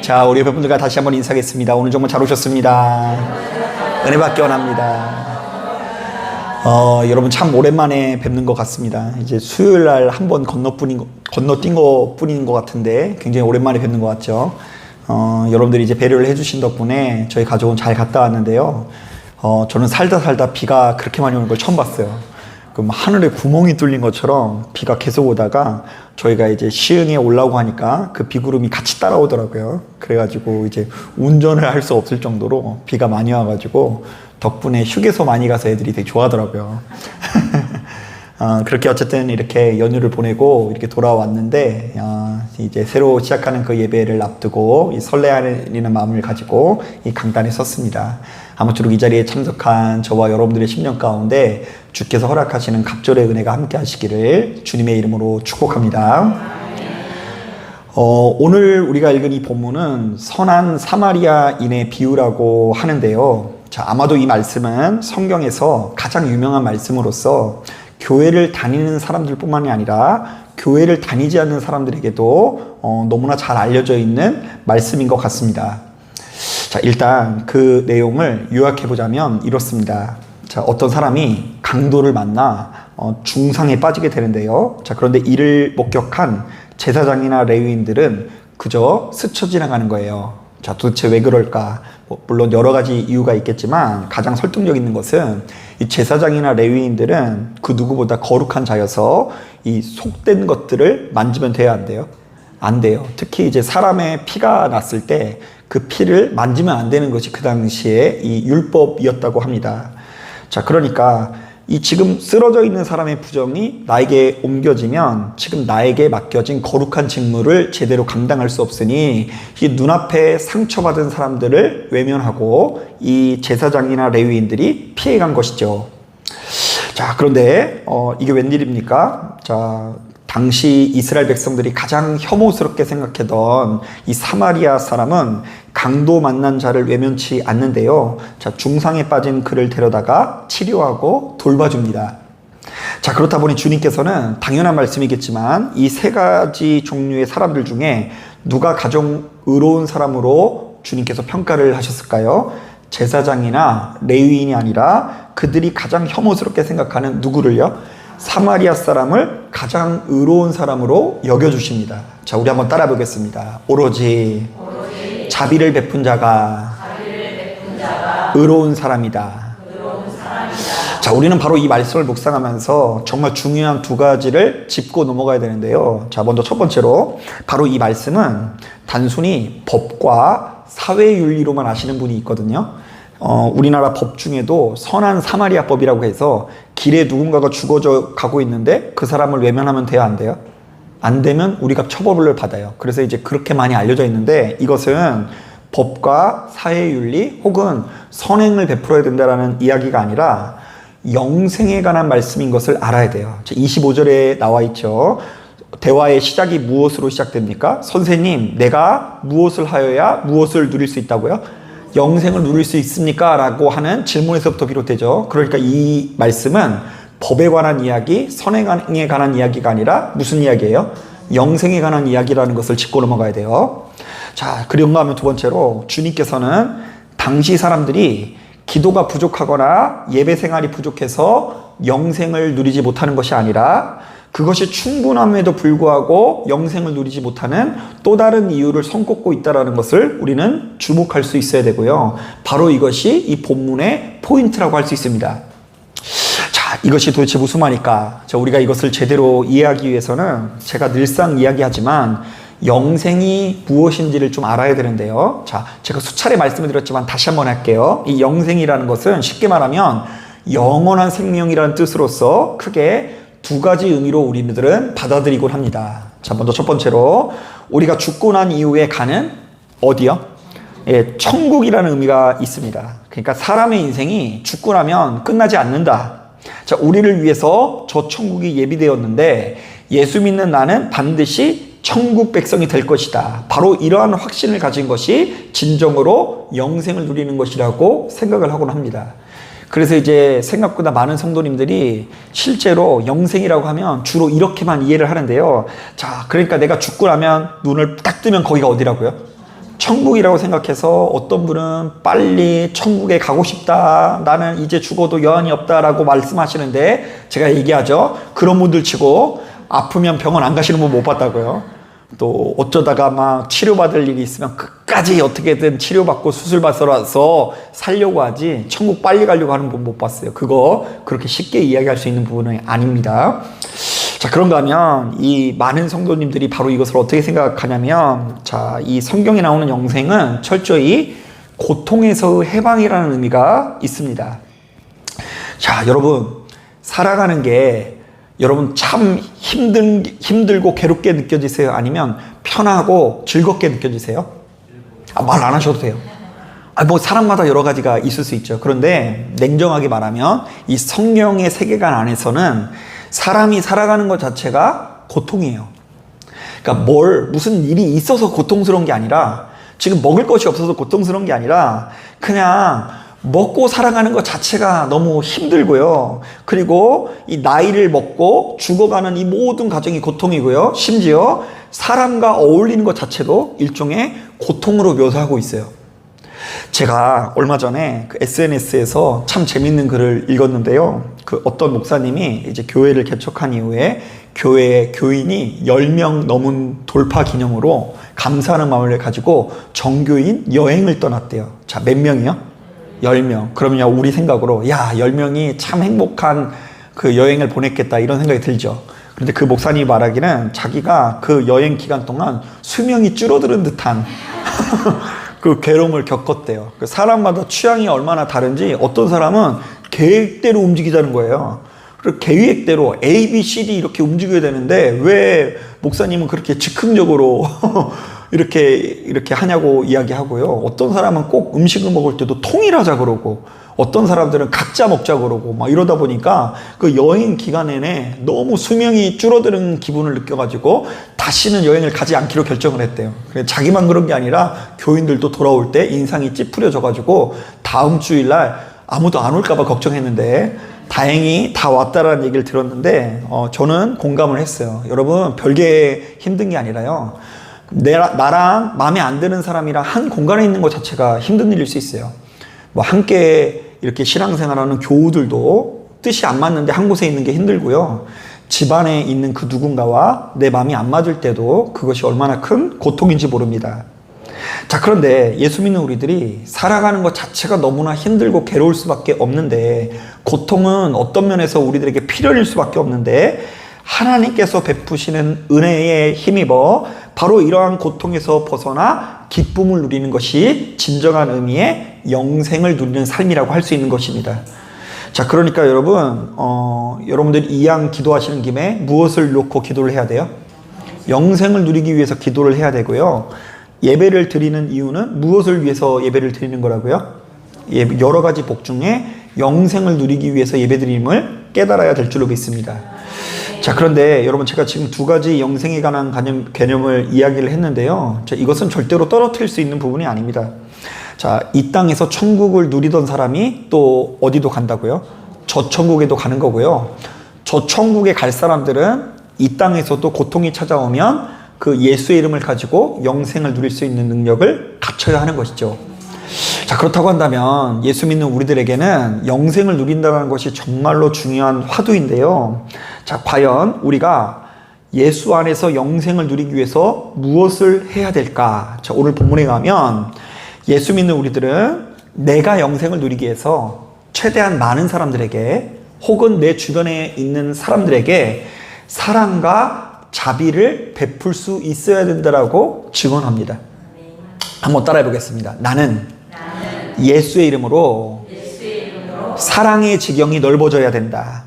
자, 우리 여러분들과 다시 한번 인사하겠습니다. 오늘 정말 잘 오셨습니다. 은혜 받기 원합니다. 여러분 참 오랜만에 뵙는 것 같습니다. 이제 수요일 날 한 번 건너뛴 것 뿐인 것 같은데 굉장히 오랜만에 뵙는 것 같죠. 여러분들이 이제 배려를 해주신 덕분에 저희 가족은 잘 갔다 왔는데요. 저는 살다 비가 그렇게 많이 오는 걸 처음 봤어요. 그럼 하늘에 구멍이 뚫린 것처럼 비가 계속 오다가 저희가 이제 시흥에 올라오고 하니까 그 비구름이 같이 따라오더라고요. 그래가지고 이제 운전을 할 수 없을 정도로 비가 많이 와가지고 덕분에 휴게소 많이 가서 애들이 되게 좋아하더라고요. 그렇게 어쨌든 이렇게 연휴를 보내고 이렇게 돌아왔는데 이제 새로 시작하는 그 예배를 앞두고 이 설레이는 마음을 가지고 이 강단에 섰습니다. 아무쪼록 이 자리에 참석한 저와 여러분들의 심령 가운데 주께서 허락하시는 갑절의 은혜가 함께 하시기를 주님의 이름으로 축복합니다. 오늘 우리가 읽은 이 본문은 선한 사마리아인의 비유라고 하는데요. 자, 아마도 이 말씀은 성경에서 가장 유명한 말씀으로서 교회를 다니는 사람들 뿐만이 아니라 교회를 다니지 않는 사람들에게도 너무나 잘 알려져 있는 말씀인 것 같습니다. 자, 일단 그 내용을 요약해보자면 이렇습니다. 자, 어떤 사람이 강도를 만나 중상에 빠지게 되는데요. 자, 그런데 이를 목격한 제사장이나 레위인들은 그저 스쳐 지나가는 거예요. 자, 도대체 왜 그럴까? 물론 여러 가지 이유가 있겠지만 가장 설득력 있는 것은 이 제사장이나 레위인들은 그 누구보다 거룩한 자여서 이 속된 것들을 만지면 돼야 안 돼요? 안 돼요. 특히 이제 사람의 피가 났을 때 그 피를 만지면 안 되는 것이 그 당시에 이 율법이었다고 합니다. 자, 그러니까 이 지금 쓰러져 있는 사람의 부정이 나에게 옮겨지면 지금 나에게 맡겨진 거룩한 직무를 제대로 감당할 수 없으니 이 눈앞에 상처받은 사람들을 외면하고 이 제사장이나 레위인들이 피해간 것이죠. 자, 그런데 이게 웬일입니까? 자, 당시 이스라엘 백성들이 가장 혐오스럽게 생각하던 이 사마리아 사람은 강도 만난 자를 외면치 않는데요. 자, 중상에 빠진 그를 데려다가 치료하고 돌봐줍니다. 자, 그렇다 보니 주님께서는 당연한 말씀이겠지만 이 세 가지 종류의 사람들 중에 누가 가장 의로운 사람으로 주님께서 평가를 하셨을까요? 제사장이나 레위인이 아니라 그들이 가장 혐오스럽게 생각하는 누구를요? 사마리아 사람을 가장 의로운 사람으로 여겨주십니다. 자, 우리 한번 따라 보겠습니다. 오로지 자비를 베푼 자가 의로운 사람이다. 자, 우리는 바로 이 말씀을 묵상하면서 정말 중요한 두 가지를 짚고 넘어가야 되는데요. 자, 먼저 첫 번째로 바로 이 말씀은 단순히 법과 사회윤리로만 아시는 분이 있거든요. 우리나라 법 중에도 선한 사마리아법이라고 해서 길에 누군가가 죽어져 가고 있는데 그 사람을 외면하면 돼요, 안 돼요? 안 되면 우리가 처벌을 받아요. 그래서 이제 그렇게 많이 알려져 있는데 이것은 법과 사회윤리 혹은 선행을 베풀어야 된다는 이야기가 아니라 영생에 관한 말씀인 것을 알아야 돼요. 25절에 나와 있죠. 대화의 시작이 무엇으로 시작됩니까? 선생님, 내가 무엇을 하여야 무엇을 누릴 수 있다고요? 영생을 누릴 수 있습니까? 라고 하는 질문에서부터 비롯되죠. 그러니까 이 말씀은 법에 관한 이야기, 선행에 관한 이야기가 아니라 무슨 이야기예요? 영생에 관한 이야기라는 것을 짚고 넘어가야 돼요. 자, 그런가 하면 두 번째로 주님께서는 당시 사람들이 기도가 부족하거나 예배 생활이 부족해서 영생을 누리지 못하는 것이 아니라 그것이 충분함에도 불구하고 영생을 누리지 못하는 또 다른 이유를 손꼽고 있다는 것을 우리는 주목할 수 있어야 되고요. 바로 이것이 이 본문의 포인트라고 할 수 있습니다. 자, 이것이 도대체 무슨 말일까? 자, 우리가 이것을 제대로 이해하기 위해서는 제가 늘상 이야기하지만 영생이 무엇인지를 좀 알아야 되는데요. 자, 제가 수차례 말씀을 드렸지만 다시 한번 할게요. 이 영생이라는 것은 쉽게 말하면 영원한 생명이라는 뜻으로서 크게 두 가지 의미로 우리들은 받아들이곤 합니다. 자, 먼저 첫 번째로 우리가 죽고 난 이후에 가는 어디요? 예, 천국이라는 의미가 있습니다. 그러니까 사람의 인생이 죽고 나면 끝나지 않는다. 자, 우리를 위해서 저 천국이 예비되었는데 예수 믿는 나는 반드시 천국 백성이 될 것이다. 바로 이러한 확신을 가진 것이 진정으로 영생을 누리는 것이라고 생각을 하곤 합니다. 그래서 이제 생각보다 많은 성도님들이 실제로 영생이라고 하면 주로 이렇게만 이해를 하는데요. 자, 그러니까 내가 죽고 나면 눈을 딱 뜨면 거기가 어디라고요? 천국이라고 생각해서 어떤 분은 빨리 천국에 가고 싶다, 나는 이제 죽어도 여한이 없다라고 말씀하시는데, 제가 얘기하죠. 그런 분들 치고 아프면 병원 안 가시는 분 못 봤다고요. 또 어쩌다가 막 치료받을 일이 있으면 끝까지 어떻게든 치료받고 수술받아서 살려고 하지, 천국 빨리 가려고 하는 분 못 봤어요. 그거 그렇게 쉽게 이야기할 수 있는 부분은 아닙니다. 자, 그런가 하면 이 많은 성도님들이 바로 이것을 어떻게 생각하냐면, 자, 이 성경에 나오는 영생은 철저히 고통에서 해방이라는 의미가 있습니다. 자, 여러분, 살아가는 게 여러분 참 힘들고 괴롭게 느껴지세요? 아니면 편하고 즐겁게 느껴지세요? 말 안 하셔도 돼요. 뭐 사람마다 여러 가지가 있을 수 있죠. 그런데 냉정하게 말하면 이 성경의 세계관 안에서는 사람이 살아가는 것 자체가 고통이에요. 그러니까 무슨 일이 있어서 고통스러운 게 아니라, 지금 먹을 것이 없어서 고통스러운 게 아니라, 그냥 먹고 살아가는 것 자체가 너무 힘들고요. 그리고 이 나이를 먹고 죽어가는 이 모든 과정이 고통이고요. 심지어 사람과 어울리는 것 자체도 일종의 고통으로 묘사하고 있어요. 제가 얼마 전에 그 SNS에서 참 재밌는 글을 읽었는데요. 그 어떤 목사님이 이제 교회를 개척한 이후에 교회에 교인이 10명 넘은 돌파 기념으로 감사하는 마음을 가지고 정교인 여행을 떠났대요. 자, 몇 명이요? 10명. 그러면 우리 생각으로, 야, 10명이 참 행복한 그 여행을 보냈겠다, 이런 생각이 들죠. 그런데 그 목사님이 말하기는 자기가 그 여행 기간 동안 수명이 줄어드는 듯한 그 괴로움을 겪었대요. 사람마다 취향이 얼마나 다른지, 어떤 사람은 계획대로 움직이자는 거예요. 그리고 계획대로 A, B, C, D 이렇게 움직여야 되는데 왜 목사님은 그렇게 즉흥적으로 이렇게 하냐고 이야기하고요. 어떤 사람은 꼭 음식을 먹을 때도 통일하자 그러고, 어떤 사람들은 각자 먹자 그러고, 막 이러다 보니까 그 여행 기간 내내 너무 수명이 줄어드는 기분을 느껴가지고 다시는 여행을 가지 않기로 결정을 했대요. 자기만 그런 게 아니라 교인들도 돌아올 때 인상이 찌푸려져가지고 다음 주일날 아무도 안 올까봐 걱정했는데 다행히 다 왔다라는 얘기를 들었는데, 저는 공감을 했어요. 여러분, 별게 힘든 게 아니라요, 나랑 마음에 안 드는 사람이랑 한 공간에 있는 것 자체가 힘든 일일 수 있어요. 뭐 함께 이렇게 신앙생활하는 교우들도 뜻이 안 맞는데 한 곳에 있는 게 힘들고요. 집안에 있는 그 누군가와 내 마음이 안 맞을 때도 그것이 얼마나 큰 고통인지 모릅니다. 자, 그런데 예수 믿는 우리들이 살아가는 것 자체가 너무나 힘들고 괴로울 수밖에 없는데, 고통은 어떤 면에서 우리들에게 필연일 수밖에 없는데, 하나님께서 베푸시는 은혜에 힘입어 바로 이러한 고통에서 벗어나 기쁨을 누리는 것이 진정한 의미의 영생을 누리는 삶이라고 할 수 있는 것입니다. 자, 그러니까 여러분, 여러분들이 이왕 기도하시는 김에 무엇을 놓고 기도를 해야 돼요? 영생을 누리기 위해서 기도를 해야 되고요. 예배를 드리는 이유는 무엇을 위해서 예배를 드리는 거라고요? 여러 가지 복 중에 영생을 누리기 위해서 예배 드림을 깨달아야 될 줄로 믿습니다. 자, 그런데 여러분, 제가 지금 두 가지 영생에 관한 개념을 이야기를 했는데요. 자, 이것은 절대로 떨어뜨릴 수 있는 부분이 아닙니다. 자, 이 땅에서 천국을 누리던 사람이 또 어디도 간다고요? 저 천국에도 가는 거고요. 저 천국에 갈 사람들은 이 땅에서도 고통이 찾아오면 그 예수의 이름을 가지고 영생을 누릴 수 있는 능력을 갖춰야 하는 것이죠. 자, 그렇다고 한다면 예수 믿는 우리들에게는 영생을 누린다는 것이 정말로 중요한 화두인데요. 자, 과연 우리가 예수 안에서 영생을 누리기 위해서 무엇을 해야 될까? 자, 오늘 본문에 가면 예수 믿는 우리들은 내가 영생을 누리기 위해서 최대한 많은 사람들에게, 혹은 내 주변에 있는 사람들에게 사랑과 자비를 베풀 수 있어야 된다라고 증언합니다. 한번 따라해 보겠습니다. 나는 예수의 이름으로 사랑의 지경이 넓어져야 된다.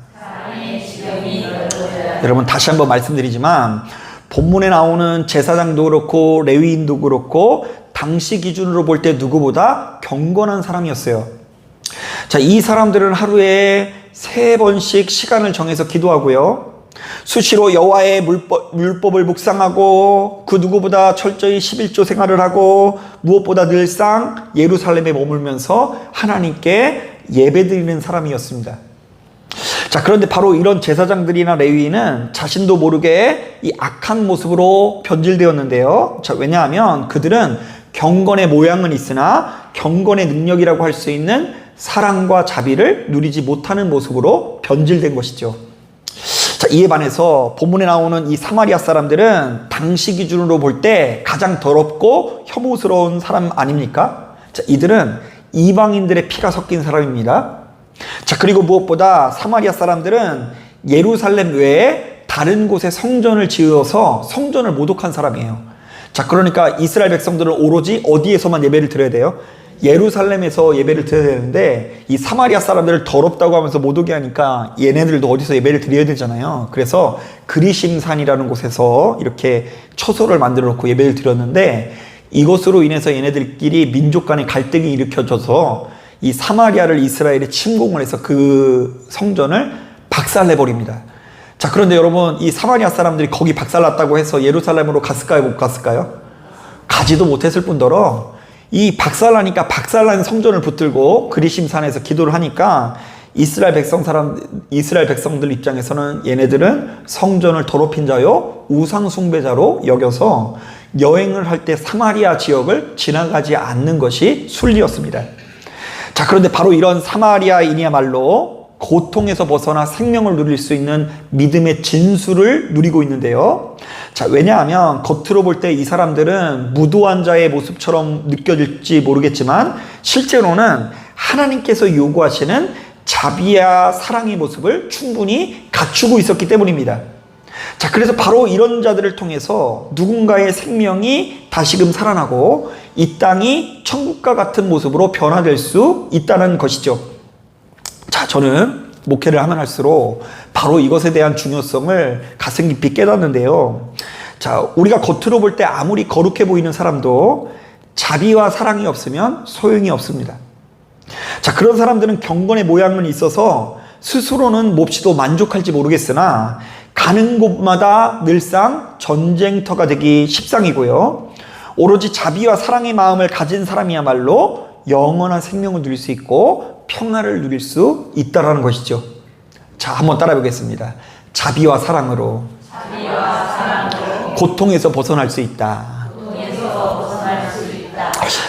여러분, 다시 한번 말씀드리지만 본문에 나오는 제사장도 그렇고 레위인도 그렇고 당시 기준으로 볼 때 누구보다 경건한 사람이었어요. 자, 이 사람들은 하루에 3번씩 시간을 정해서 기도하고요, 수시로 여호와의 율법을 묵상하고 그 누구보다 철저히 11조 생활을 하고, 무엇보다 늘상 예루살렘에 머물면서 하나님께 예배드리는 사람이었습니다. 자, 그런데 바로 이런 제사장들이나 레위인은 자신도 모르게 이 악한 모습으로 변질되었는데요. 자, 왜냐하면 그들은 경건의 모양은 있으나 경건의 능력이라고 할 수 있는 사랑과 자비를 누리지 못하는 모습으로 변질된 것이죠. 자, 이에 반해서 본문에 나오는 이 사마리아 사람들은 당시 기준으로 볼 때 가장 더럽고 혐오스러운 사람 아닙니까? 자, 이들은 이방인들의 피가 섞인 사람입니다. 자, 그리고 무엇보다 사마리아 사람들은 예루살렘 외에 다른 곳에 성전을 지어서 성전을 모독한 사람이에요. 자, 그러니까 이스라엘 백성들은 오로지 어디에서만 예배를 드려야 돼요? 예루살렘에서 예배를 드려야 되는데 이 사마리아 사람들을 더럽다고 하면서 모독이 하니까 얘네들도 어디서 예배를 드려야 되잖아요. 그래서 그리심산이라는 곳에서 이렇게 처소를 만들어 놓고 예배를 드렸는데 이것으로 인해서 얘네들끼리 민족 간의 갈등이 일으켜져서 이 사마리아를 이스라엘이 침공을 해서 그 성전을 박살내버립니다. 자, 그런데 여러분, 이 사마리아 사람들이 거기 박살났다고 해서 예루살렘으로 갔을까요? 못 갔을까요? 가지도 못했을 뿐더러 이 박살나니까 박살난 성전을 붙들고 그리심산에서 기도를 하니까 이스라엘 백성들 입장에서는 얘네들은 성전을 더럽힌 자요 우상 숭배자로 여겨서 여행을 할 때 사마리아 지역을 지나가지 않는 것이 순리였습니다. 자, 그런데 바로 이런 사마리아인이야말로 고통에서 벗어나 생명을 누릴 수 있는 믿음의 진수를 누리고 있는데요. 자, 왜냐하면 겉으로 볼 때 이 사람들은 무도한 자의 모습처럼 느껴질지 모르겠지만 실제로는 하나님께서 요구하시는 자비와 사랑의 모습을 충분히 갖추고 있었기 때문입니다. 자, 그래서 바로 이런 자들을 통해서 누군가의 생명이 다시금 살아나고 이 땅이 천국과 같은 모습으로 변화될 수 있다는 것이죠. 자, 저는 목회를 하면 할수록 바로 이것에 대한 중요성을 가슴 깊이 깨닫는데요. 자, 우리가 겉으로 볼 때 아무리 거룩해 보이는 사람도 자비와 사랑이 없으면 소용이 없습니다. 자, 그런 사람들은 경건의 모양은 있어서 스스로는 몹시도 만족할지 모르겠으나 가는 곳마다 늘상 전쟁터가 되기 십상이고요. 오로지 자비와 사랑의 마음을 가진 사람이야말로 영원한 생명을 누릴 수 있고 평화를 누릴 수 있다는 것이죠. 자, 한번 따라 보겠습니다. 자비와 사랑으로 고통에서 벗어날 수 있다.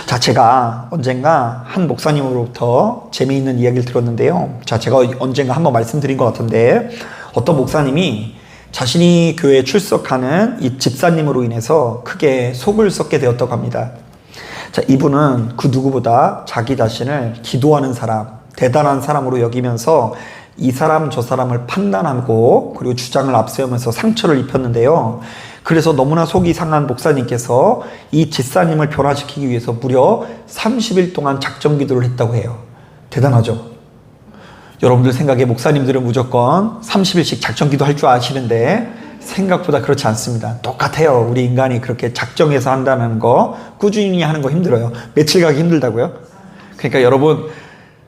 자, 제가 언젠가 한 목사님으로부터 재미있는 이야기를 들었는데요. 자, 제가 언젠가 한번 말씀드린 것 같은데 어떤 목사님이 자신이 교회에 출석하는 이 집사님으로 인해서 크게 속을 썩게 되었다고 합니다. 자, 이분은 그 누구보다 자기 자신을 기도하는 사람, 대단한 사람으로 여기면서 이 사람 저 사람을 판단하고 그리고 주장을 앞세우면서 상처를 입혔는데요. 그래서 너무나 속이 상한 목사님께서 이 집사님을 변화시키기 위해서 무려 30일 동안 작정 기도를 했다고 해요. 대단하죠? 여러분들 생각에 목사님들은 무조건 30일씩 작정 기도 할 줄 아시는데 생각보다 그렇지 않습니다. 똑같아요. 우리 인간이 그렇게 작정해서 한다는 거, 꾸준히 하는 거 힘들어요. 며칠 가기 힘들다고요? 그러니까 여러분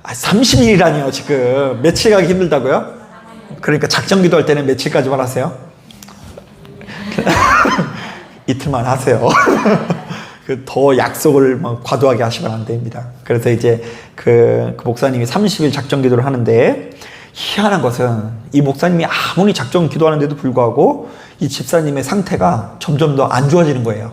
30일이라니요. 지금 며칠 가기 힘들다고요? 그러니까 작정 기도할 때는 며칠까지만 하세요? 이틀만 하세요. 더 약속을 과도하게 하시면 안 됩니다. 그래서 이제 그 목사님이 30일 작정 기도를 하는데 희한한 것은 이 목사님이 아무리 작정 기도하는데도 불구하고 이 집사님의 상태가 점점 더 안 좋아지는 거예요.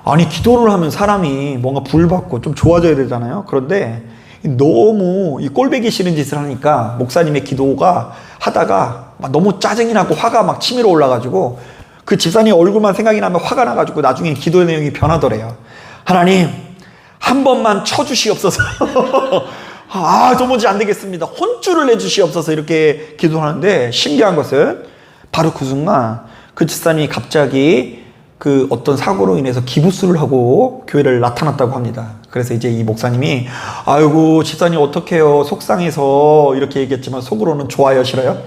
아니, 기도를 하면 사람이 뭔가 부을받고 좀 좋아져야 되잖아요. 그런데 너무 이 꼴보기 싫은 짓을 하니까 목사님의 기도가 하다가 막 너무 짜증이 나고 화가 막 치밀어 올라가지고 그 집사님 얼굴만 생각이 나면 화가 나가지고 나중에 기도 내용이 변하더래요. 하나님, 한 번만 쳐주시옵소서. 아, 도무지 안 되겠습니다. 혼쭐을 내주시옵소서. 이렇게 기도하는데 신기한 것은 바로 그 순간 그 집사님이 갑자기 그 어떤 사고로 인해서 기부스를 하고 교회를 나타났다고 합니다. 그래서 이제 이 목사님이 아이고 집사님 어떡해요, 속상해서 이렇게 얘기했지만 속으로는 좋아요, 싫어요?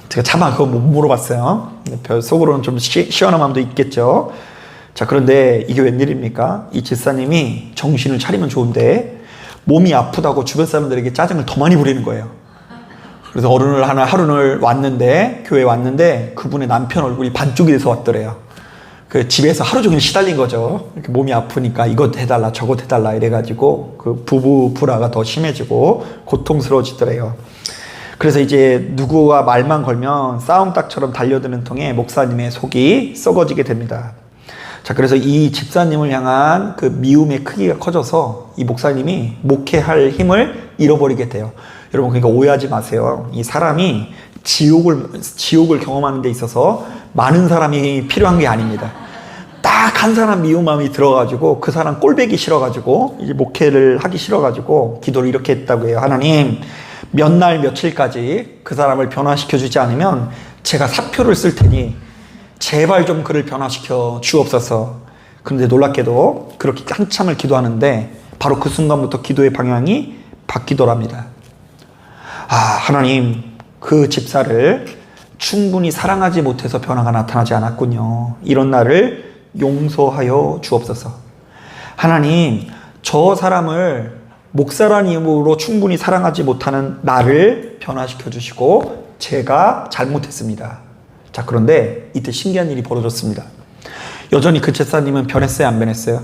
제가 차마 그거 못 물어봤어요. 속으로는 좀 시원한 마음도 있겠죠. 자, 그런데 이게 웬일입니까? 이 집사님이 정신을 차리면 좋은데 몸이 아프다고 주변 사람들에게 짜증을 더 많이 부리는 거예요. 그래서 어느 하루는 왔는데, 교회에 왔는데 그분의 남편 얼굴이 반쪽이 돼서 왔더래요. 그 집에서 하루 종일 시달린 거죠. 이렇게 몸이 아프니까 이것 해달라 저것 해달라 이래가지고 그 부부 불화가 더 심해지고 고통스러워지더래요. 그래서 이제 누구와 말만 걸면 싸움닭처럼 달려드는 통에 목사님의 속이 썩어지게 됩니다. 자, 그래서 이 집사님을 향한 그 미움의 크기가 커져서 이 목사님이 목회할 힘을 잃어버리게 돼요. 여러분, 그러니까 오해하지 마세요. 이 사람이 지옥을 경험하는 데 있어서 많은 사람이 필요한 게 아닙니다. 딱 한 사람 미운 마음이 들어가지고 그 사람 꼴배기 싫어가지고 이제 목회를 하기 싫어가지고 기도를 이렇게 했다고 해요. 하나님, 몇 날 며칠까지 그 사람을 변화시켜주지 않으면 제가 사표를 쓸 테니 제발 좀 그를 변화시켜 주옵소서. 그런데 놀랍게도 그렇게 한참을 기도하는데 바로 그 순간부터 기도의 방향이 바뀌더랍니다. 하나님, 그 집사를 충분히 사랑하지 못해서 변화가 나타나지 않았군요. 이런 나를 용서하여 주옵소서. 하나님, 저 사람을 목사라는 이름으로 충분히 사랑하지 못하는 나를 변화시켜 주시고 제가 잘못했습니다. 자, 그런데 이때 신기한 일이 벌어졌습니다. 여전히 그 집사님은 변했어요, 안 변했어요?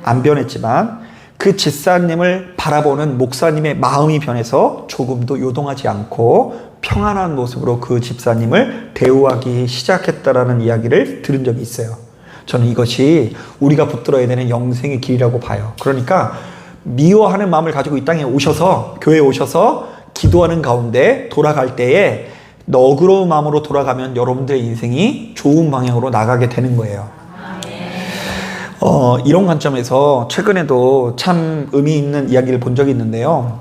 안 변했지만 그 집사님을 바라보는 목사님의 마음이 변해서 조금도 요동하지 않고 평안한 모습으로 그 집사님을 대우하기 시작했다라는 이야기를 들은 적이 있어요. 저는 이것이 우리가 붙들어야 되는 영생의 길이라고 봐요. 그러니까 미워하는 마음을 가지고 이 땅에 오셔서, 교회에 오셔서 기도하는 가운데 돌아갈 때에 너그러운 마음으로 돌아가면 여러분들의 인생이 좋은 방향으로 나가게 되는 거예요. 이런 관점에서 최근에도 참 의미 있는 이야기를 본 적이 있는데요.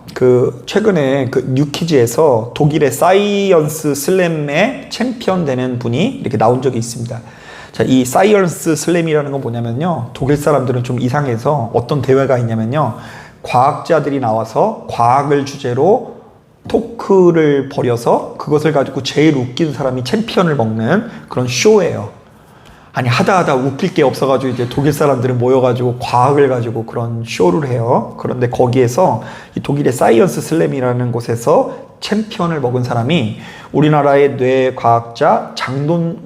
최근에 뉴키즈에서 독일의 사이언스 슬램의 챔피언 되는 분이 이렇게 나온 적이 있습니다. 자, 이 사이언스 슬램이라는 건 뭐냐면요. 독일 사람들은 좀 이상해서 어떤 대회가 있냐면요. 과학자들이 나와서 과학을 주제로 토크를 벌여서 그것을 가지고 제일 웃긴 사람이 챔피언을 먹는 그런 쇼예요. 아니, 하다 웃길 게 없어가지고 이제 독일 사람들은 모여가지고 과학을 가지고 그런 쇼를 해요. 그런데 거기에서 이 독일의 사이언스 슬램이라는 곳에서 챔피언을 먹은 사람이 우리나라의 뇌과학자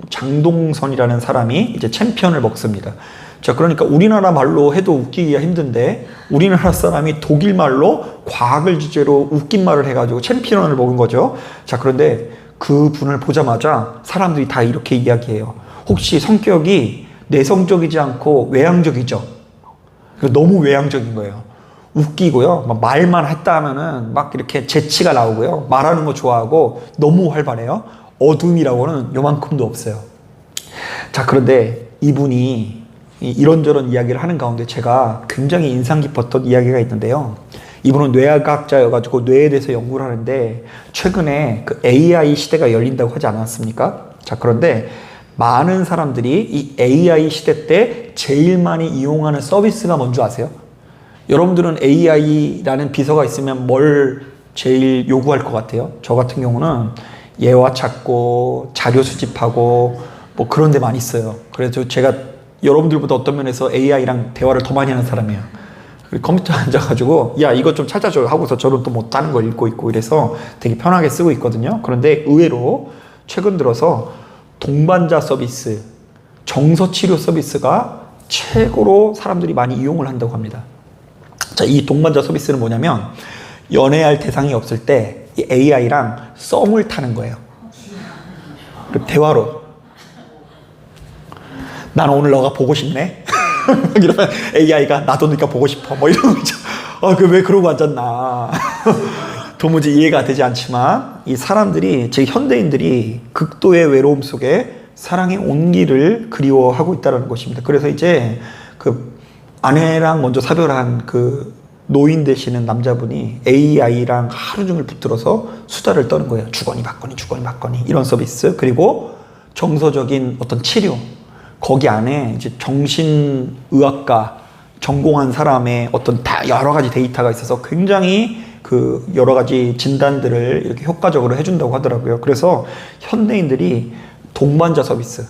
장동선이라는 사람이 이제 챔피언을 먹습니다. 자, 그러니까 우리나라 말로 해도 웃기기가 힘든데 우리나라 사람이 독일 말로 과학을 주제로 웃긴 말을 해가지고 챔피언을 먹은 거죠. 자, 그런데 그 분을 보자마자 사람들이 다 이렇게 이야기해요. 혹시 성격이 내성적이지 않고 외향적이죠? 너무 외향적인 거예요. 웃기고요. 막 말만 했다 하면은 막 이렇게 재치가 나오고요. 말하는 거 좋아하고 너무 활발해요. 어둠이라고는 요만큼도 없어요. 자, 그런데 이분이 이런저런 이야기를 하는 가운데 제가 굉장히 인상 깊었던 이야기가 있는데요. 이분은 뇌학자여가지고 뇌에 대해서 연구를 하는데 최근에 그 AI 시대가 열린다고 하지 않았습니까? 자, 그런데 많은 사람들이 이 AI 시대 때 제일 많이 이용하는 서비스가 뭔지 아세요? 여러분들은 AI라는 비서가 있으면 뭘 제일 요구할 것 같아요? 저 같은 경우는 예화 찾고 자료 수집하고 뭐 그런 데 많이 써요. 그래서 제가 여러분들보다 어떤 면에서 AI랑 대화를 더 많이 하는 사람이에요. 컴퓨터에 앉아가지고 야, 이것 좀 찾아줘 하고서 저는 또 못하는 걸 읽고 있고 이래서 되게 편하게 쓰고 있거든요. 그런데 의외로 최근 들어서 동반자 서비스, 정서치료 서비스가 최고로 사람들이 많이 이용을 한다고 합니다. 자, 이 동반자 서비스는 뭐냐면 연애할 대상이 없을 때 이 AI랑 썸을 타는 거예요. 대화로. 난 오늘 너가 보고 싶네? 이러면 AI가 나도 네가 보고 싶어. 뭐 이런 거죠. 왜 그러고 앉았나. 도무지 이해가 되지 않지만 이 사람들이, 즉 현대인들이 극도의 외로움 속에 사랑의 온기를 그리워하고 있다는 것입니다. 그래서 이제 그 아내랑 먼저 사별한 그 노인 되시는 남자분이 AI랑 하루 종일 붙들어서 수다를 떠는 거예요. 주거니 받거니 이런 서비스. 그리고 정서적인 어떤 치료. 거기 안에 이제 정신의학과 전공한 사람의 어떤 다 여러 가지 데이터가 있어서 굉장히 그 여러 가지 진단들을 이렇게 효과적으로 해준다고 하더라고요. 그래서 현대인들이 동반자 서비스,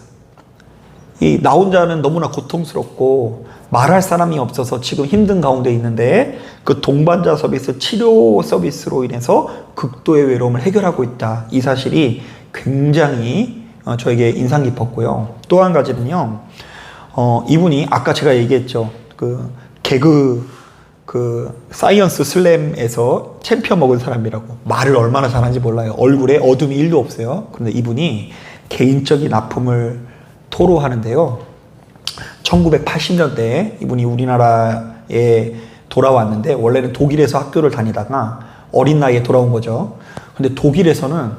나 혼자는 너무나 고통스럽고 말할 사람이 없어서 지금 힘든 가운데 있는데 그 동반자 서비스, 치료 서비스로 인해서 극도의 외로움을 해결하고 있다. 이 사실이 굉장히 저에게 인상 깊었고요. 또 한 가지는요, 이분이 아까 제가 얘기했죠. 사이언스 슬램에서 챔피언 먹은 사람이라고. 말을 얼마나 잘하는지 몰라요. 얼굴에 어둠이 1도 없어요. 그런데 이분이 개인적인 아픔을 토로하는데요. 1980년대에 이분이 우리나라에 돌아왔는데 원래는 독일에서 학교를 다니다가 어린 나이에 돌아온 거죠. 근데 독일에서는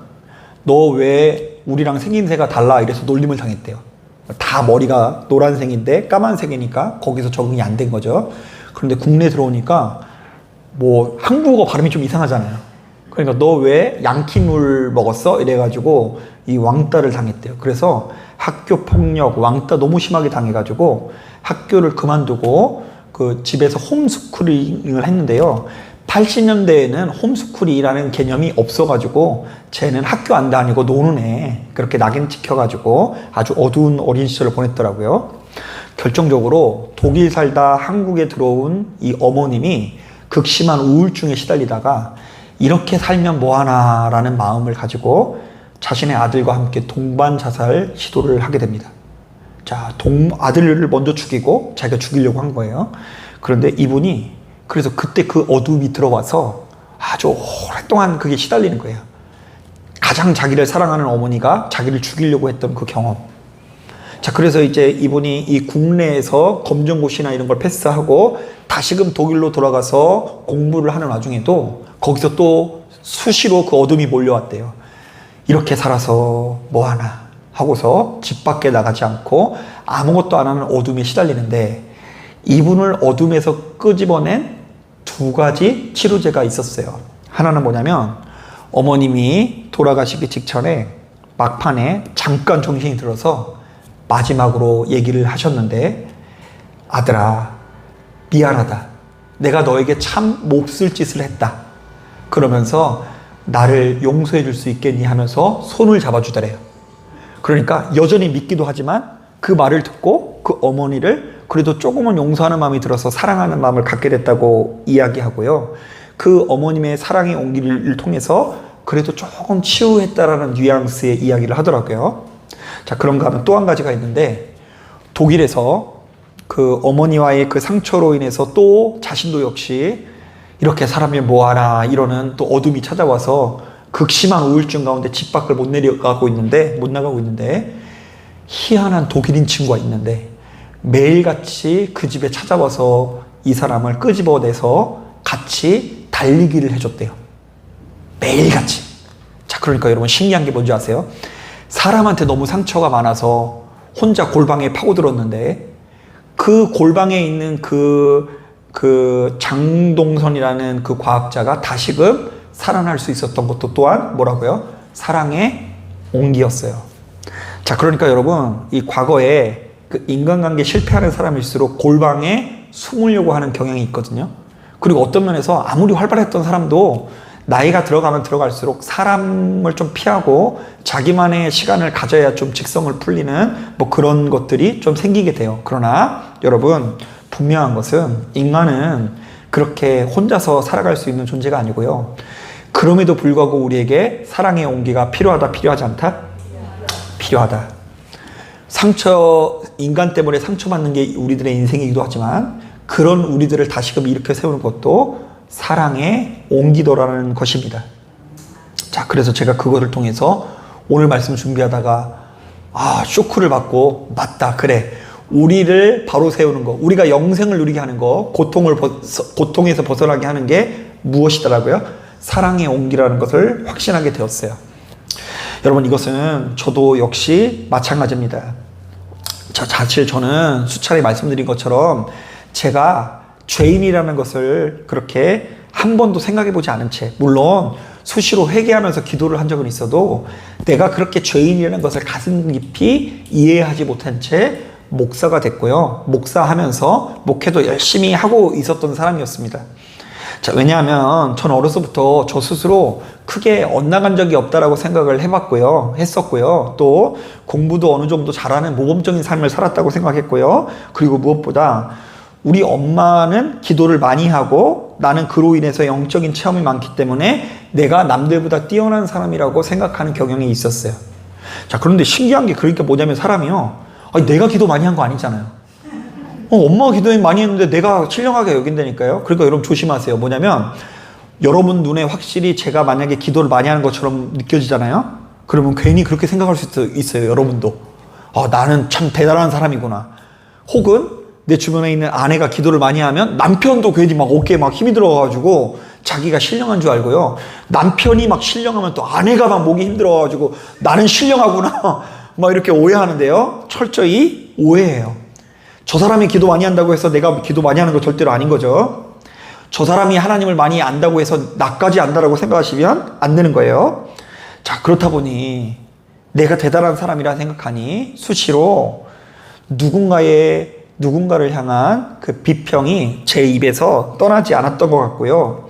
너 왜 우리랑 생김새가 달라 이래서 놀림을 당했대요. 다 머리가 노란색인데 까만색이니까 거기서 적응이 안 된 거죠. 그런데 국내에 들어오니까 뭐 한국어 발음이 좀 이상하잖아요. 그러니까 너 왜 양키물 먹었어? 이래가지고 이 왕따를 당했대요. 그래서 학교 폭력, 왕따 너무 심하게 당해가지고 학교를 그만두고 그 집에서 홈스쿨링을 했는데요. 80년대에는 홈스쿨이라는 개념이 없어가지고 쟤는 학교 안 다니고 노는 애 그렇게 낙인 찍혀가지고 아주 어두운 어린 시절을 보냈더라고요. 결정적으로 독일 살다 한국에 들어온 이 어머님이 극심한 우울증에 시달리다가 이렇게 살면 뭐하나 라는 마음을 가지고 자신의 아들과 함께 동반 자살 시도를 하게 됩니다. 자, 아들을 먼저 죽이고 자기가 죽이려고 한 거예요. 그런데 이분이 그래서 그때 그 어둠이 들어와서 아주 오랫동안 그게 시달리는 거예요. 가장 자기를 사랑하는 어머니가 자기를 죽이려고 했던 그 경험. 자, 그래서 이제 이분이 이 국내에서 검정고시나 이런 걸 패스하고 다시금 독일로 돌아가서 공부를 하는 와중에도 거기서 또 수시로 그 어둠이 몰려왔대요. 이렇게 살아서 뭐하나 하고서 집 밖에 나가지 않고 아무것도 안 하는 어둠에 시달리는데 이분을 어둠에서 끄집어낸 두 가지 치료제가 있었어요. 하나는 뭐냐면 어머님이 돌아가시기 직전에 막판에 잠깐 정신이 들어서 마지막으로 얘기를 하셨는데 아들아 미안하다. 내가 너에게 참 몹쓸 짓을 했다. 그러면서 나를 용서해 줄 수 있겠니 하면서 손을 잡아주더래요. 그러니까 여전히 믿기도 하지만 그 말을 듣고 그 어머니를 그래도 조금은 용서하는 마음이 들어서 사랑하는 마음을 갖게 됐다고 이야기하고요. 그 어머님의 사랑의 온기를 통해서 그래도 조금 치유했다라는 뉘앙스의 이야기를 하더라고요. 자, 그런가 하면 또 한 가지가 있는데 독일에서 그 어머니와의 그 상처로 인해서 또 자신도 역시 이렇게 살면 뭐하나 이러는 또 어둠이 찾아와서 극심한 우울증 가운데 집 밖을 못 나가고 있는데 희한한 독일인 친구가 있는데 매일같이 그 집에 찾아와서 이 사람을 끄집어내서 같이 달리기를 해줬대요. 매일같이. 자, 그러니까 여러분 신기한 게 뭔지 아세요? 사람한테 너무 상처가 많아서 혼자 골방에 파고들었는데 그 골방에 있는 그 장동선이라는 그 과학자가 다시금 살아날 수 있었던 것도 또한 뭐라고요? 사랑의 온기였어요. 자, 그러니까 여러분 이 과거에 그 인간관계 실패하는 사람일수록 골방에 숨으려고 하는 경향이 있거든요. 그리고 어떤 면에서 아무리 활발했던 사람도 나이가 들어가면 들어갈수록 사람을 좀 피하고 자기만의 시간을 가져야 좀 직성을 풀리는 뭐 그런 것들이 좀 생기게 돼요. 그러나 여러분 분명한 것은 인간은 그렇게 혼자서 살아갈 수 있는 존재가 아니고요. 그럼에도 불구하고 우리에게 사랑의 온기가 필요하다, 필요하지 않다? 필요하다. 인간 때문에 상처받는 게 우리들의 인생이기도 하지만 그런 우리들을 다시금 일으켜 세우는 것도 사랑의 온기도라는 것입니다. 자, 그래서 제가 그것을 통해서 오늘 말씀 준비하다가 쇼크를 받고 맞다, 그래. 우리를 바로 세우는 거, 우리가 영생을 누리게 하는 거, 고통에서 벗어나게 하는 게 무엇이더라고요? 사랑의 온기라는 것을 확신하게 되었어요. 여러분 이것은 저도 역시 마찬가지입니다. 자, 사실 저는 수차례 말씀드린 것처럼 제가 죄인이라는 것을 그렇게 한 번도 생각해 보지 않은 채, 물론 수시로 회개하면서 기도를 한 적은 있어도 내가 그렇게 죄인이라는 것을 가슴 깊이 이해하지 못한 채 목사가 됐고요. 목사하면서 목회도 열심히 하고 있었던 사람이었습니다. 자, 왜냐하면 전 어려서부터 저 스스로 크게 엇나간 적이 없다라고 생각을 했었고요. 또 공부도 어느 정도 잘하는 모범적인 삶을 살았다고 생각했고요. 그리고 무엇보다 우리 엄마는 기도를 많이 하고 나는 그로 인해서 영적인 체험이 많기 때문에 내가 남들보다 뛰어난 사람이라고 생각하는 경향이 있었어요. 자, 그런데 신기한 게 그러니까 뭐냐면 사람이요. 내가 기도 많이 한 거 아니잖아요. 엄마가 기도 많이 했는데 내가 신령하게 여긴다니까요. 그러니까 여러분 조심하세요. 뭐냐면 여러분 눈에 확실히 제가 만약에 기도를 많이 하는 것처럼 느껴지잖아요. 그러면 괜히 그렇게 생각할 수 있어요. 여러분도. 나는 참 대단한 사람이구나. 혹은 내 주변에 있는 아내가 기도를 많이 하면 남편도 괜히 막 어깨에 막 힘이 들어가지고 자기가 신령한 줄 알고요. 남편이 막 신령하면 또 아내가 막 목이 힘들어가지고 나는 신령하구나 막 이렇게 오해하는데요. 철저히 오해예요. 저 사람이 기도 많이 한다고 해서 내가 기도 많이 하는 거 절대로 아닌 거죠. 저 사람이 하나님을 많이 안다고 해서 나까지 안다라고 생각하시면 안 되는 거예요. 자, 그렇다 보니 내가 대단한 사람이라 생각하니 수시로 누군가를 향한 그 비평이 제 입에서 떠나지 않았던 것 같고요.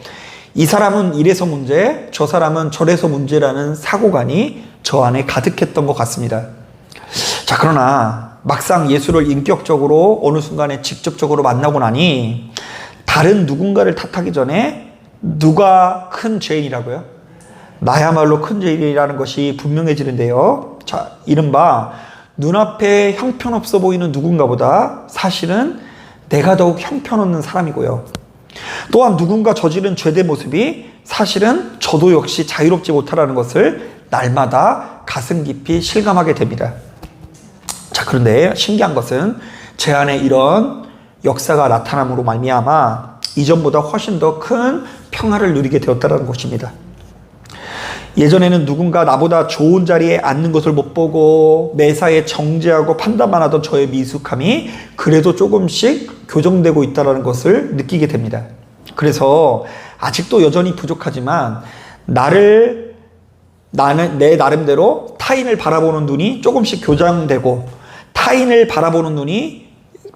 이 사람은 이래서 문제, 저 사람은 저래서 문제라는 사고관이 저 안에 가득했던 것 같습니다. 자, 그러나 막상 예수를 인격적으로 어느 순간에 직접적으로 만나고 나니 다른 누군가를 탓하기 전에 누가 큰 죄인이라고요? 나야말로 큰 죄인이라는 것이 분명해지는데요. 자, 이른바 눈앞에 형편없어 보이는 누군가보다 사실은 내가 더욱 형편없는 사람이고요. 또한 누군가 저지른 죄된 모습이 사실은 저도 역시 자유롭지 못하라는 것을 날마다 가슴 깊이 실감하게 됩니다. 자, 그런데 신기한 것은 제 안에 이런 역사가 나타남으로 말미암아 이전보다 훨씬 더 큰 평화를 누리게 되었다는 것입니다. 예전에는 누군가 나보다 좋은 자리에 앉는 것을 못 보고 매사에 정죄하고 판단만 하던 저의 미숙함이 그래도 조금씩 교정되고 있다는 것을 느끼게 됩니다. 그래서 아직도 여전히 부족하지만 나는 내 나름대로 타인을 바라보는 눈이 조금씩 교정되고 타인을 바라보는 눈이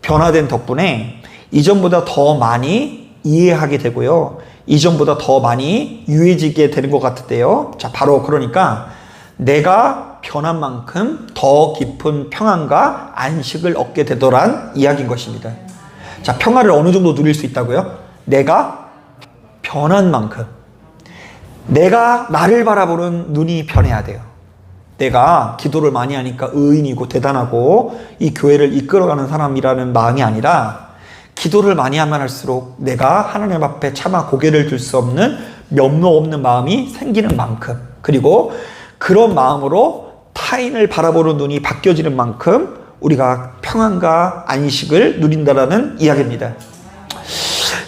변화된 덕분에 이전보다 더 많이 이해하게 되고요. 이전보다 더 많이 유해지게 되는 것 같은데요. 자, 바로 그러니까 내가 변한 만큼 더 깊은 평안과 안식을 얻게 되더란 이야기인 것입니다. 자, 평화를 어느 정도 누릴 수 있다고요? 내가 변한 만큼. 내가 나를 바라보는 눈이 변해야 돼요. 내가 기도를 많이 하니까 의인이고 대단하고 이 교회를 이끌어가는 사람이라는 마음이 아니라 기도를 많이 하면 할수록 내가 하나님 앞에 차마 고개를 들 수 없는 면목 없는 마음이 생기는 만큼, 그리고 그런 마음으로 타인을 바라보는 눈이 바뀌어지는 만큼 우리가 평안과 안식을 누린다라는 이야기입니다.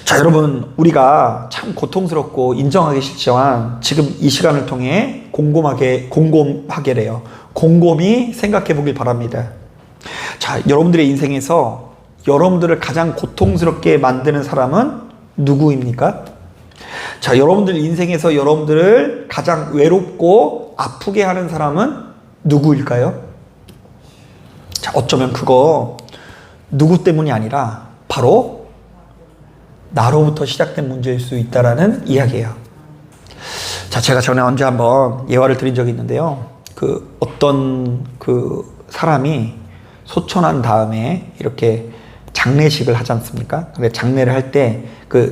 자, 여러분, 우리가 참 고통스럽고 인정하기 싫지만 지금 이 시간을 통해 곰곰하게래요. 곰곰이 생각해 보길 바랍니다. 자, 여러분들의 인생에서 여러분들을 가장 고통스럽게 만드는 사람은 누구입니까? 자, 여러분들 인생에서 여러분들을 가장 외롭고 아프게 하는 사람은 누구일까요? 자, 어쩌면 그거 누구 때문이 아니라 바로 나로부터 시작된 문제일 수 있다라는 이야기예요. 자, 제가 전에 언제 한번 예화를 드린 적이 있는데요. 어떤 사람이 소천한 다음에 이렇게 장례식을 하지 않습니까? 근데 장례를 할 때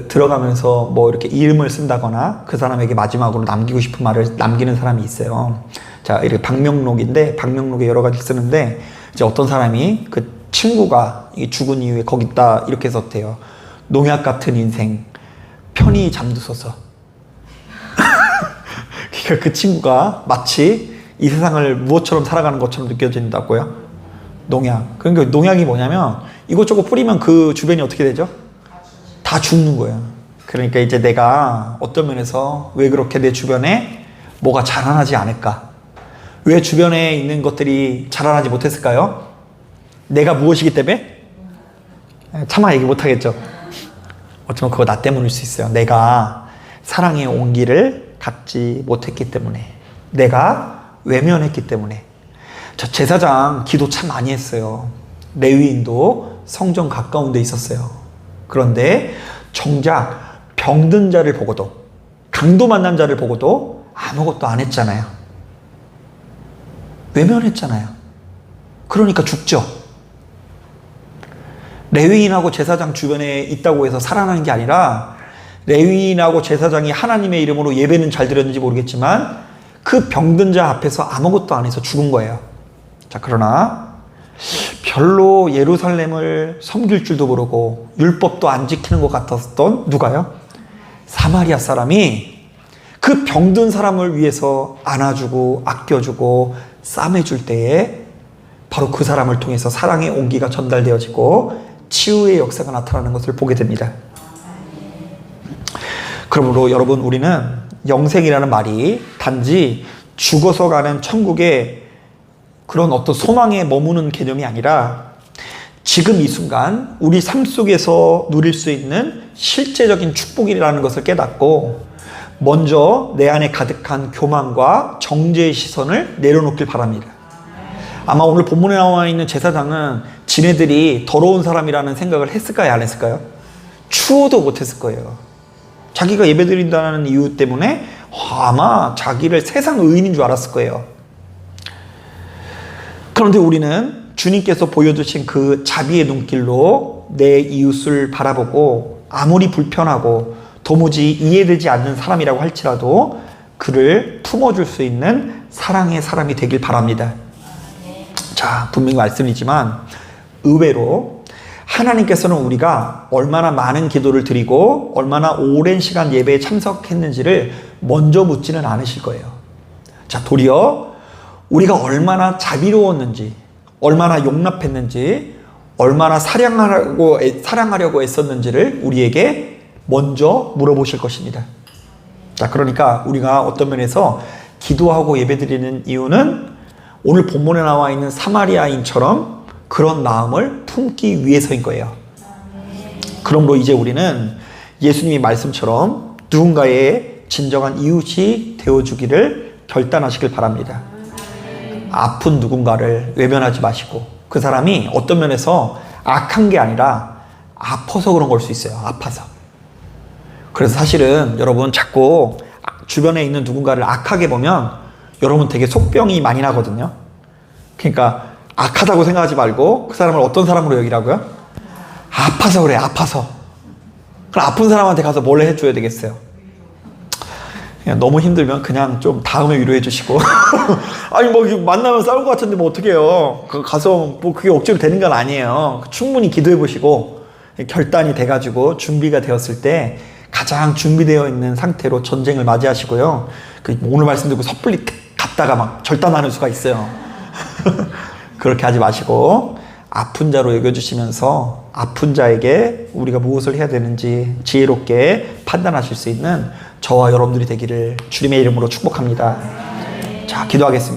들어가면서 뭐 이렇게 이름을 쓴다거나 그 사람에게 마지막으로 남기고 싶은 말을 남기는 사람이 있어요. 자, 이렇게 방명록인데 방명록에 여러 가지 쓰는데 이제 어떤 사람이 그 친구가 죽은 이후에 거기다 이렇게 썼대요. 농약 같은 인생 편히 잠드소서. 그러니까 그 친구가 마치 이 세상을 무엇처럼 살아가는 것처럼 느껴진다고요. 농약. 그러니까 농약이 뭐냐면 이것저것 뿌리면 그 주변이 어떻게 되죠? 다 죽는 거예요. 그러니까 이제 내가 어떤 면에서 왜 그렇게 내 주변에 뭐가 자라나지 않을까? 왜 주변에 있는 것들이 자라나지 못했을까요? 내가 무엇이기 때문에? 차마 얘기 못하겠죠. 어쩌면 그거 나 때문일 수 있어요. 내가 사랑의 온기를 갖지 못했기 때문에, 내가 외면했기 때문에. 저 제사장 기도 참 많이 했어요. 레위인도 성전 가까운 데 있었어요. 그런데 정작 병든 자를 보고도, 강도 만난 자를 보고도 아무것도 안 했잖아요. 외면했잖아요. 그러니까 죽죠. 레위인하고 제사장 주변에 있다고 해서 살아나는 게 아니라 레위인하고 제사장이 하나님의 이름으로 예배는 잘 드렸는지 모르겠지만 그 병든 자 앞에서 아무것도 안 해서 죽은 거예요. 자, 그러나 별로 예루살렘을 섬길 줄도 모르고 율법도 안 지키는 것 같았던 누가요? 사마리아 사람이 그 병든 사람을 위해서 안아주고 아껴주고 싸매줄 때에 바로 그 사람을 통해서 사랑의 온기가 전달되어지고 치유의 역사가 나타나는 것을 보게 됩니다. 그러므로 여러분, 우리는 영생이라는 말이 단지 죽어서 가는 천국의 그런 어떤 소망에 머무는 개념이 아니라 지금 이 순간 우리 삶 속에서 누릴 수 있는 실제적인 축복이라는 것을 깨닫고 먼저 내 안에 가득한 교만과 정죄의 시선을 내려놓길 바랍니다. 아마 오늘 본문에 나와 있는 제사장은 지네들이 더러운 사람이라는 생각을 했을까요? 안 했을까요? 추호도 못했을 거예요. 자기가 예배드린다는 이유 때문에 아마 자기를 세상 의인인 줄 알았을 거예요. 그런데 우리는 주님께서 보여주신 그 자비의 눈길로 내 이웃을 바라보고 아무리 불편하고 도무지 이해되지 않는 사람이라고 할지라도 그를 품어줄 수 있는 사랑의 사람이 되길 바랍니다. 자, 분명히 말씀이지만 의외로 하나님께서는 우리가 얼마나 많은 기도를 드리고 얼마나 오랜 시간 예배에 참석했는지를 먼저 묻지는 않으실 거예요. 자, 도리어 우리가 얼마나 자비로웠는지, 얼마나 용납했는지, 얼마나 사랑하려고 애썼는지를 우리에게 먼저 물어보실 것입니다. 자, 그러니까 우리가 어떤 면에서 기도하고 예배드리는 이유는 오늘 본문에 나와 있는 사마리아인처럼 그런 마음을 품기 위해서인 거예요. 그러므로 이제 우리는 예수님의 말씀처럼 누군가의 진정한 이웃이 되어주기를 결단하시길 바랍니다. 아픈 누군가를 외면하지 마시고, 그 사람이 어떤 면에서 악한 게 아니라 아파서 그런 걸 수 있어요. 아파서. 그래서 사실은 여러분, 자꾸 주변에 있는 누군가를 악하게 보면 여러분 되게 속병이 많이 나거든요. 그러니까 악하다고 생각하지 말고 그 사람을 어떤 사람으로 여기라고요? 아파서 그래, 아파서. 그럼 아픈 사람한테 가서 뭘 해줘야 되겠어요? 그냥 너무 힘들면 그냥 좀 다음에 위로해 주시고 아니 뭐 만나면 싸울 것 같은데 뭐 어떡해요. 가서 뭐 그게 억지로 되는 건 아니에요. 충분히 기도해 보시고 결단이 돼가지고 준비가 되었을 때 가장 준비되어 있는 상태로 전쟁을 맞이하시고요. 오늘 말씀 듣고 섣불리 갔다가 막 절단하는 수가 있어요. 그렇게 하지 마시고 아픈 자로 여겨주시면서 아픈 자에게 우리가 무엇을 해야 되는지 지혜롭게 판단하실 수 있는 저와 여러분들이 되기를 주님의 이름으로 축복합니다. 자, 기도하겠습니다.